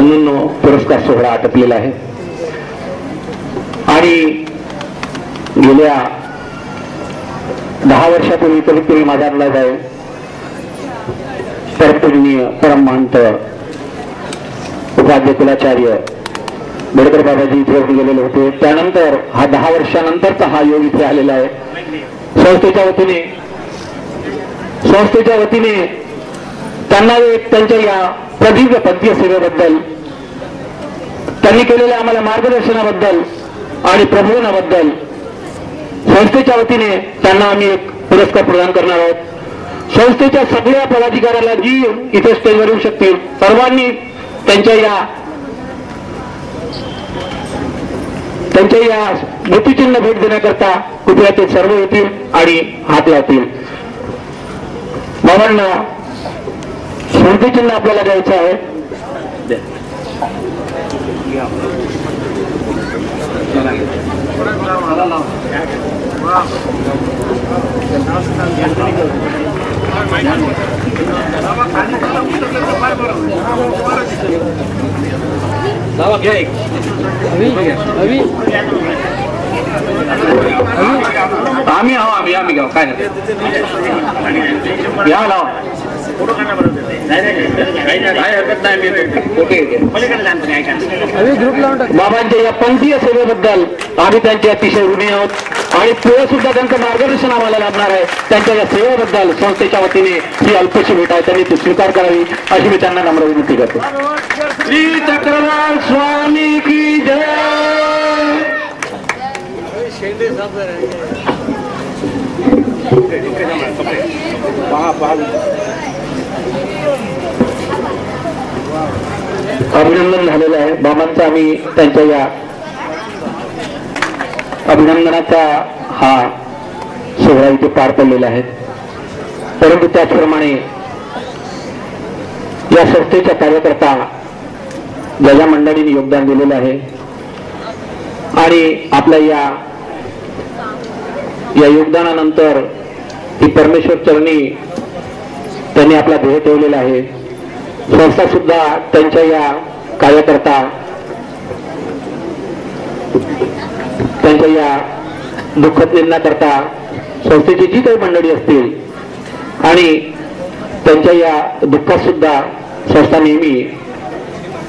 म्हणून पुरस्कार सोहळा आटपलेला आहे आणि गेल्या 10 वर्षापूर्वी कधीतरी माझा अंदाज आहे परमपूजनीय परममहंत उपाध्याय कुलाचार्य बेडकर बाबाजी इथे गेलेले होते. त्यानंतर हा 10 वर्षानंतरचा हा योग इथे आलेला आहे. संस्थेच्या वतीने त्यांना त्यांच्या या प्रदीर्घ पंथीय सेवेबद्दल त्यांनी केलेल्या आम्हाला मार्गदर्शनाबद्दल आणि प्रबोधनाबद्दल संस्थेच्या वतीने त्यांना आम्ही एक पुरस्कार प्रदान करणार आहोत. संस्थेच्या सगळ्या पदाधिकाऱ्याला जी इथे स्टेजवर येऊ शकतील सर्वांनी त्यांच्या या स्मृतिचिन्ह भेट देण्याकरता कृपया ते सर्व येतील आणि हात लावतील. बाबांना स्मृतिचिन्ह आपल्याला द्यायचं आहे. आम्ही गाव काय या लाव बाबांच्या या पंथीय सेवेबद्दल आम्ही त्यांचे अतिशय ऋणी आहोत आणि पुढे सुद्धा त्यांचं मार्गदर्शन आम्हाला लाभणार आहे. त्यांच्या या सेवेबद्दल संस्थेच्या वतीने ही अल्पशी भेट आहे त्यांनी ती स्वीकार करावी अशी मी त्यांना नम्र विनंती करतो. श्री चक्रधर स्वामी की जय. अभिनंदन झालेलं आहे बाबांचं. आम्ही त्यांच्या या अभिनंदनाचा हा सोहळा इथे पार पडलेला आहे. परंतु त्याचप्रमाणे या संस्थेच्या कार्यकर्ता ज्या मंडळींनी योगदान दिलेलं आहे आणि आपल्या या योगदानानंतर ती परमेश्वर चरणी त्यांनी आपला ध्येय ठेवलेला आहे. संस्था सुद्धा त्यांच्या या कार्यकर्ता त्यांच्या या दुःखद करता संस्थेची जी काही मंडळी असतील आणि त्यांच्या या दुःखात सुद्धा संस्था नेहमी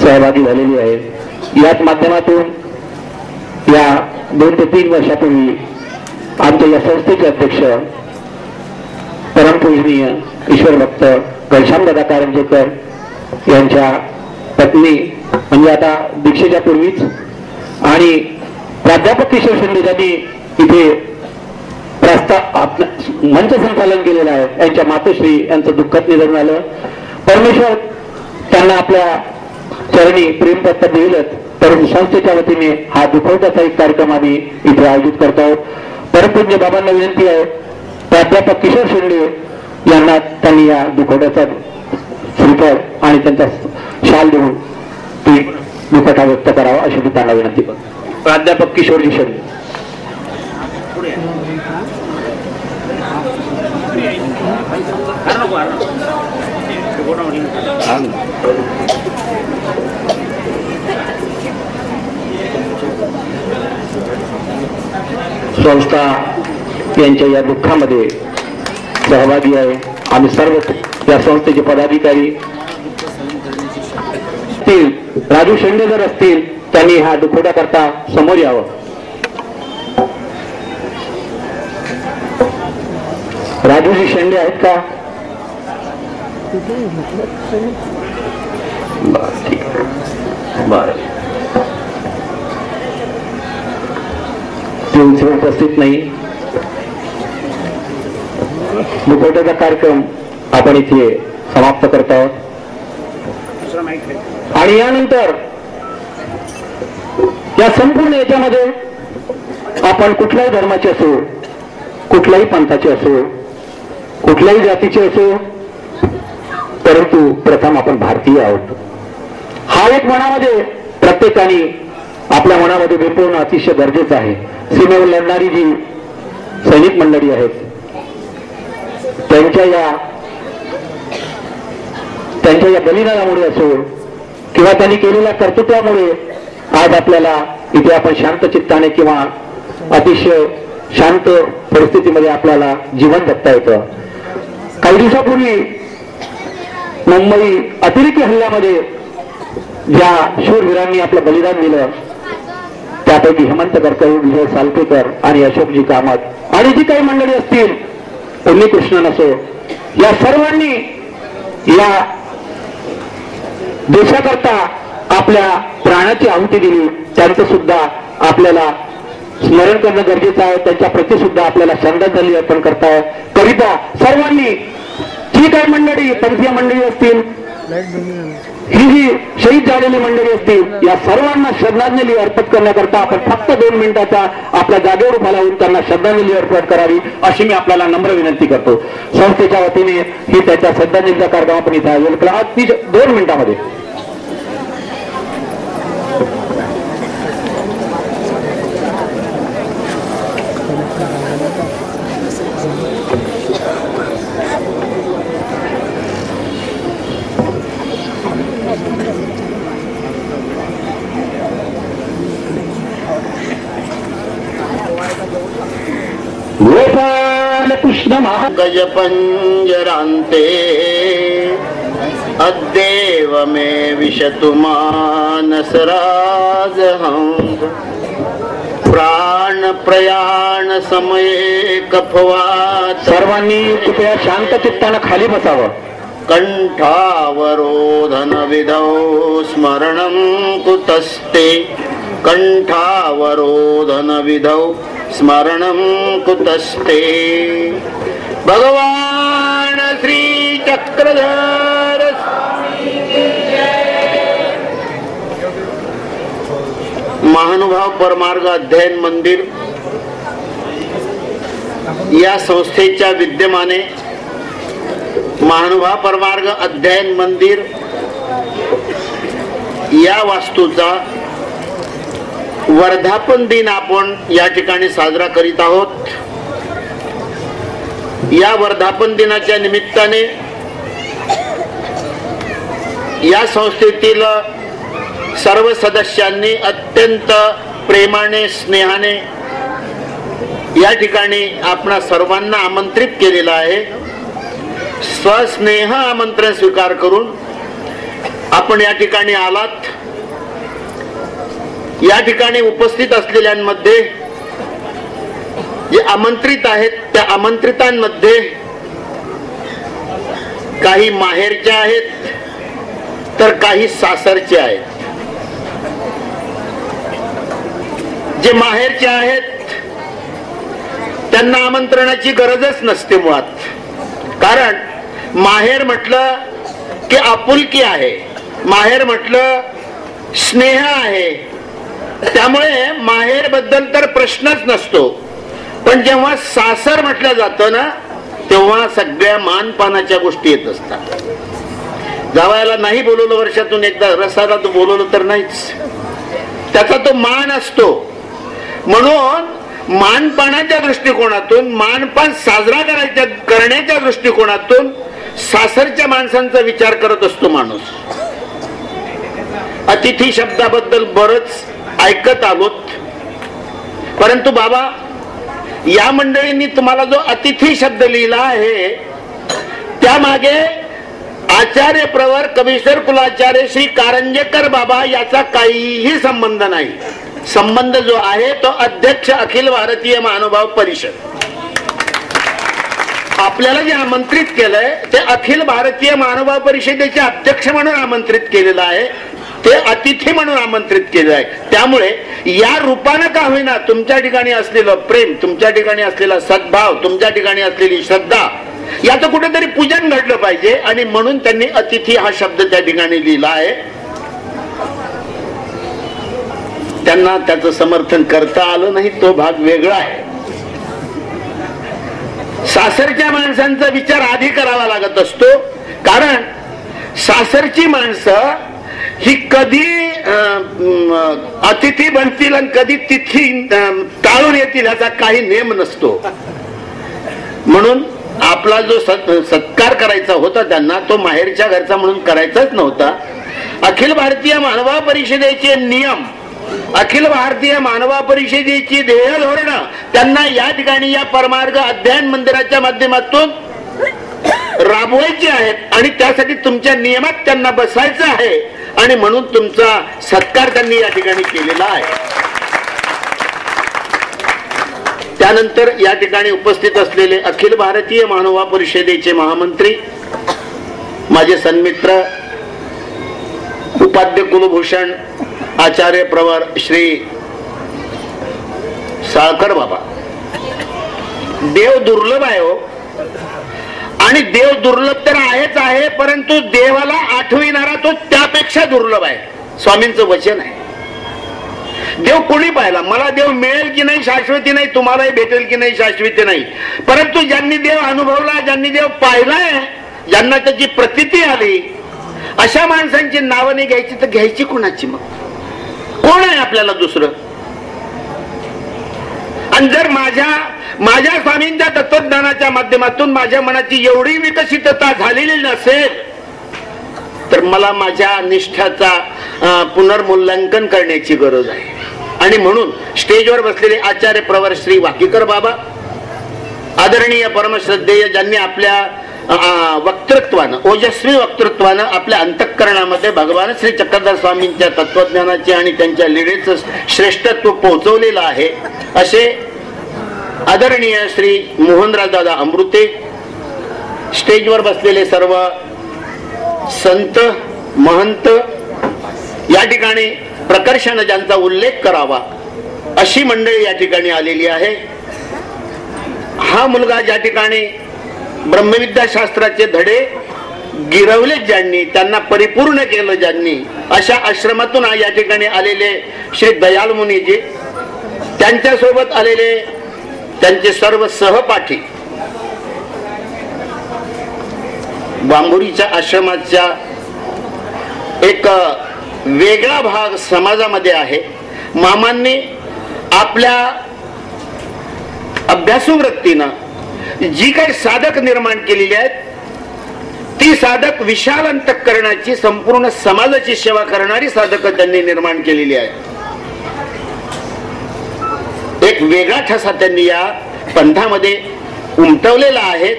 सहभागी झालेली आहे. याच माध्यमातून या 2 ते 3 वर्षापूर्वी आमच्या या संस्थेचे अध्यक्ष परमपूजनीय ईश्वर भक्त घनश्यामदादा कारंजेकर यांच्या पत्नी म्हणजे आता दीक्षेच्या पूर्वीच आणि प्राध्यापक किशोर शिंदे यांनी इथे मंच संचालन केलेलं आहे. यांच्या मातोश्री यांचं दुःखद निधन झालं. परमेश्वर त्यांना आपल्या चरणी प्रेमपत्र देईलच, परंतु संस्थेच्या वतीने हा दुखवट्याचा एक कार्यक्रम आम्ही इथे आयोजित करत आहोत. परमपूज्य बाबांना विनंती आहे प्राध्यापक किशोर शिंदे यांना त्यांनी या दुखवट्याचा श्रीफळ आणि त्यांचा शाल देऊन ती दुखवटा व्यक्त करावा अशी मी त्यांना विनंती करतो. प्राध्यापक किशोरजी शिंदे. संस्था यांच्या या दुःखामध्ये सहभागी आहे. आम्ही सर्व या संस्थेचे पदाधिकारी राजू शेंडे जर असतील त्यांनी हा दुखवटा करता समोर यावं. राजूजी शेंडे आहेत का? बर ते उपस्थित नाही. दुखवट्याचा कार्यक्रम आपण इथे समाप्त करत आहोत आणि यानंतर या संपूर्ण याच्यामध्ये आपण कुठल्याही धर्माचे असो, कुठल्याही पंथाचे असो, कुठल्याही जातीचे असो, परंतु प्रथम आपण भारतीय आहोत हा एक मनामध्ये प्रत्येकाने आपल्या मनामध्ये बिंबवणं अतिशय गरजेचं आहे. सीमेवर लढणारी जी सैनिक मंडळी आहेत त्यांच्या या बलिदानामुळे असो किंवा त्यांनी केलेल्या कर्तृत्वामुळे आज आपल्याला इथे आपण शांत चित्ताने किंवा अतिशय शांत परिस्थितीमध्ये आपल्याला जीवन जगता येतं. काही दिवसापूर्वी मुंबई अतिरेकी हल्ल्यामध्ये ज्या शूरवीरांनी आपलं बलिदान दिलं त्यापैकी हेमंत करकर, विजय सालपेकर आणि अशोकजी कामत आणि जी काही मंडळी असतील, उन्नीकृष्णन असो, या सर्वांनी या देशाकरता आपल्या प्राणाची आहुती दिली. त्यांचं सुद्धा आपल्याला स्मरण करणं गरजेचं आहे. त्यांच्या प्रती सुद्धा आपल्याला श्रद्धांजली अर्पण करिता सर्वांनी, जी काही मंडळी पंथीय मंडळी असतील, ही शहीद झालेली मंडळी असतील, या सर्वांना श्रद्धांजली अर्पण करण्याकरता आपण फक्त 2 मिनिटाचा आपल्या जागेवर उभा राहून त्यांना श्रद्धांजली अर्पण करावी अशी मी आपल्याला नम्र विनंती करतो. संस्थेच्या वतीने ही त्याच्या श्रद्धांजलीचा कार्यक्रम आपण इथे आयोजन केला. अगदी 2 मिनिटांमध्ये कृष्ण गजपंजरान्ते अद्येव मे विशतु मानसराजहंस प्राण प्रयाण समये कफवात. सर्वांनी कृपया शांत चित्तानं खाली बसावं. कंठावरोधन विधौ स्मरणं कुतस्ते कंठावरोधन विधौ स्मरणं कुतस्ते. भगवान श्री चक्रधर महानुभाव परमार्ग अध्ययन मंदिर या संस्थेच्या विद्यमाने महानुभाव परमार्ग अध्ययन मंदिर या वास्तूचा वर्धापन दिन आपण या ठिकाणी साजरा करीत आहोत. या वर्धापन दिनाच्या निमित्ताने या संस्थेतील सर्व सदस्यांनी अत्यंत प्रेमाने, स्नेहाने या ठिकाणी आपणा सर्वांना आमंत्रित केलेलं आहे. स्वस्नेह आमंत्रण स्वीकार करून आपण या ठिकाणी आलात. या ठिकाणी उपस्थित असलेल्यांमध्ये जे आमंत्रित आहेत त्या आमंत्रितांमध्ये काही माहेरच्या आहेत तर काही सासरचे आहेत. जे माहेरचे आहेत त्यांना आमंत्रणाची गरजच नसते मुळात. कारण माहेर म्हटलं की आपुलकी आहे, माहेर म्हटलं स्नेह आहे, त्यामुळे माहेर बद्दल तर प्रश्नच नसतो. पण जेव्हा सासर म्हटलं जातं ना तेव्हा सगळ्या मानपानाच्या गोष्टी येत असतात. जावयाला नाही बोलवलं वर्षातून एकदा, रसाला तो बोलवलं तर नाहीच, त्याचा तो मान असतो. म्हणून मानपानाच्या दृष्टिकोनातून, मानपान साजरा करण्याच्या दृष्टिकोनातून सासरच्या माणसांचा विचार करत असतो माणूस. अतिथी शब्दाबद्दल बरच ऐकत आलोत, परंतु बाबा या मंडळींनी तुम्हाला जो अतिथी शब्द लिहिला आहे त्यामागे आचार्य प्रवर कवीश्वर कुलाचार्य श्री कारंजेकर बाबा याचा काहीही संबंध नाही. संबंध जो आहे तो अध्यक्ष अखिल भारतीय महानुभाव परिषद. आपल्याला जे आमंत्रित केलंय ते अखिल भारतीय महानुभाव परिषदेचे अध्यक्ष म्हणून आमंत्रित केलेलं आहे, ते अतिथी म्हणून आमंत्रित केलं आहे. त्यामुळे या रूपानं का होईना तुमच्या ठिकाणी असलेलं प्रेम, तुमच्या ठिकाणी असलेला सद्भाव, तुमच्या ठिकाणी असलेली श्रद्धा याचं कुठेतरी पूजन घडलं पाहिजे आणि म्हणून त्यांनी अतिथी हा शब्द त्या ठिकाणी लिहिला आहे. त्यांना त्याचं समर्थन करता आलं नाही तो भाग वेगळा आहे. सासरच्या माणसांचा विचार आधी करावा लागत असतो, कारण सासरची माणसं ही कधी अतिथी बनतील आणि कधी तिथी टाळून येतील याचा काही नेम नसतो. म्हणून आपला जो सत्कार करायचा होता त्यांना तो माहेरच्या घरचा म्हणून करायचाच नव्हता. अखिल भारतीय मानवा परिषदेचे नियम, अखिल भारतीय मानवा परिषदेची ध्येय धोरणं त्यांना या ठिकाणी या परमार्ग अध्ययन मंदिराच्या माध्यमातून राबवायची आहेत आणि त्यासाठी तुमच्या नियमात त्यांना बसायचं आहे आणि म्हणून तुमचा सत्कार त्यांनी या ठिकाणी केलेला आहे. त्यानंतर या ठिकाणी उपस्थित असलेले अखिल भारतीय मानवा परिषदेचे महामंत्री, माझे सन्मित्र, उपाध्य कुलभूषण आचार्य प्रवर श्री साळकर बाबा. देव दुर्लभ आहे हो, आणि देव दुर्लभ तर आहेच आहे, परंतु देवाला आठविणारा तो त्यापेक्षा दुर्लभ आहे. स्वामींचं वचन आहे. देव कोणी पाहिला, मला देव मिळेल की नाही शाश्वती नाही, तुम्हालाही भेटेल की नाही शाश्वती नाही, परंतु ज्यांनी देव अनुभवला, ज्यांनी देव पाहिलाय, ज्यांना त्याची प्रतीती आली, अशा माणसांची नावं नाही घ्यायची तर घ्यायची कोणाची? मग कोण आहे आपल्याला दुसरं? आणि जर माझ्या स्वामींच्या तत्वज्ञानाच्या माध्यमातून माझ्या मनाची एवढी विकसितता झालेली नसेल तर मला माझ्या निष्ठाचा पुनर्मूल्यांकन करण्याची गरज आहे. आणि म्हणून स्टेजवर बसलेले आचार्य प्रवर श्री वाकीकर बाबा, आदरणीय परमश्रद्धेय, ज्यांनी आपल्या वक्तृत्वानं, ओजस्वी वक्तृत्वानं आपल्या अंतःकरणामध्ये भगवान श्री चक्रधर स्वामींच्या तत्वज्ञानाचे आणि त्यांच्या लीळेचं श्रेष्ठत्व पोहोचवलेलं आहे, असे आदरणीय श्री मोहनराज दादा अमृते, स्टेजवर बसलेले सर्व संत महंत, या ठिकाणी प्रकर्षाने ज्यांचा उल्लेख करावा अशी मंडळी या ठिकाणी आलेली आहे. हा मुलगा ज्या ठिकाणी ब्रह्मविद्या शास्त्राचे धडे गिरवले ज्यांनी, त्यांना परिपूर्ण केलं ज्यांनी, अशा आश्रमातून या ठिकाणी आलेले श्री दयाल मुनीजी, त्यांच्यासोबत आलेले त्यांचे सर्व सहपाठी, बांबुरीच्या आश्रमाच्या एक वेगळा भाग समाजामध्ये आहे. मामांनी आपल्या अभ्यासू वृत्तीनं जी काही साधक निर्माण केलेली आहेत, ती साधक विशाल अंतःकरणाची, संपूर्ण समाजाची सेवा करणारी साधक त्यांनी निर्माण केलेली आहेत. एक वेगळा ठसा त्यांनी या पंथामध्ये उमटवलेला आहे.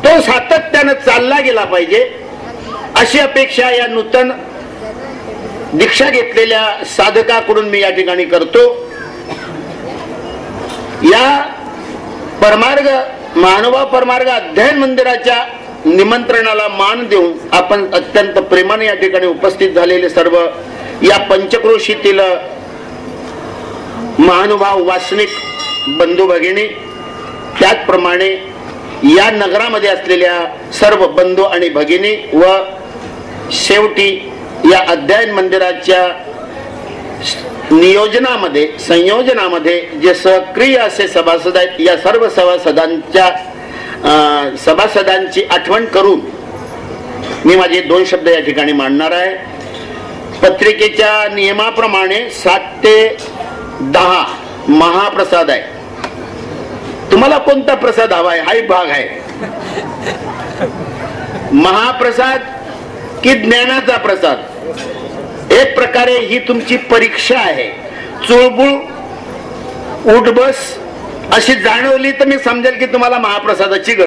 तो सातत्यानं चालला गेला पाहिजे अशी अपेक्षा या नूतन दीक्षा घेतलेल्या साधकाकडून मी या ठिकाणी करतो. या परमार्ग मानवा परमार्ग अध्ययन मंदिराच्या निमंत्रणाला मान देऊन आपण अत्यंत प्रेमाने या ठिकाणी उपस्थित झालेले सर्व या पंचक्रोशीतील महानुभाव वासनिक बंधू भगिनी, त्याचप्रमाणे या नगरामध्ये असलेल्या सर्व बंधू आणि भगिनी व शेवटी या अध्ययन मंदिराच्या नियोजनामध्ये संयोजनामध्ये जे सक्रिय असे सभासद आहेत, या सर्व सभासदांची आठवण करून मी माझे 2 शब्द या ठिकाणी मांडणार आहे. पत्रिकेच्या नियमाप्रमाणे 7 ते 10 महाप्रसाद आहे. तुम्हाला कोणता प्रसाद हवाय हाही भाग आहे. महाप्रसाद की ज्ञानाचा प्रसाद, एक प्रकारे ही तुमची परीक्षा आहे. चुळबुळ उठबस अशी जाणवली तर मी समजेल की तुम्हाला महाप्रसादाची गरज